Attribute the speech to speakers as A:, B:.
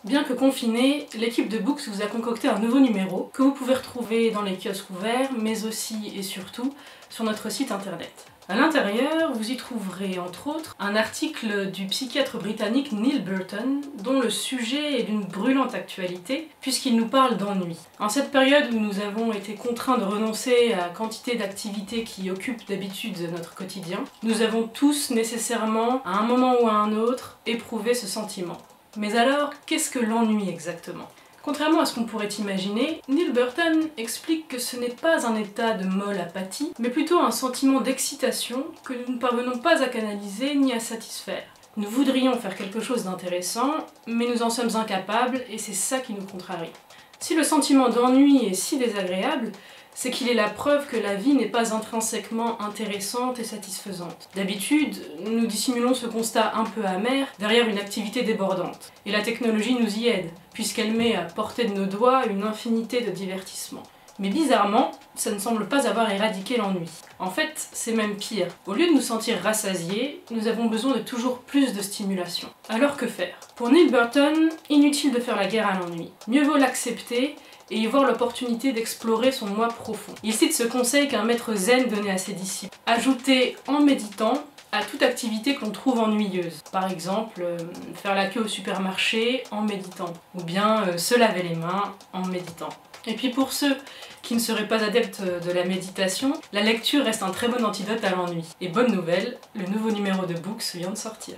A: Bien que confinée, l'équipe de Books vous a concocté un nouveau numéro que vous pouvez retrouver dans les kiosques ouverts, mais aussi et surtout sur notre site internet. À l'intérieur, vous y trouverez entre autres un article du psychiatre britannique Neil Burton, dont le sujet est d'une brûlante actualité puisqu'il nous parle d'ennui. En cette période où nous avons été contraints de renoncer à quantité d'activités qui occupent d'habitude notre quotidien, nous avons tous nécessairement, à un moment ou à un autre, éprouvé ce sentiment. Mais alors, qu'est-ce que l'ennui exactement ? Contrairement à ce qu'on pourrait imaginer, Neil Burton explique que ce n'est pas un état de molle apathie, mais plutôt un sentiment d'excitation que nous ne parvenons pas à canaliser ni à satisfaire. Nous voudrions faire quelque chose d'intéressant, mais nous en sommes incapables et c'est ça qui nous contrarie. Si le sentiment d'ennui est si désagréable, c'est qu'il est la preuve que la vie n'est pas intrinsèquement intéressante et satisfaisante. D'habitude, nous dissimulons ce constat un peu amer derrière une activité débordante. Et la technologie nous y aide, puisqu'elle met à portée de nos doigts une infinité de divertissements. Mais bizarrement, ça ne semble pas avoir éradiqué l'ennui. En fait, c'est même pire. Au lieu de nous sentir rassasiés, nous avons besoin de toujours plus de stimulation. Alors que faire ? Pour Neil Burton, inutile de faire la guerre à l'ennui. Mieux vaut l'accepter et y voir l'opportunité d'explorer son moi profond. Il cite ce conseil qu'un maître zen donnait à ses disciples. Ajouter en méditant à toute activité qu'on trouve ennuyeuse. Par exemple, faire la queue au supermarché en méditant. Ou bien se laver les mains en méditant. Et puis pour ceux qui ne seraient pas adeptes de la méditation, la lecture reste un très bon antidote à l'ennui. Et bonne nouvelle, le nouveau numéro de Books vient de sortir.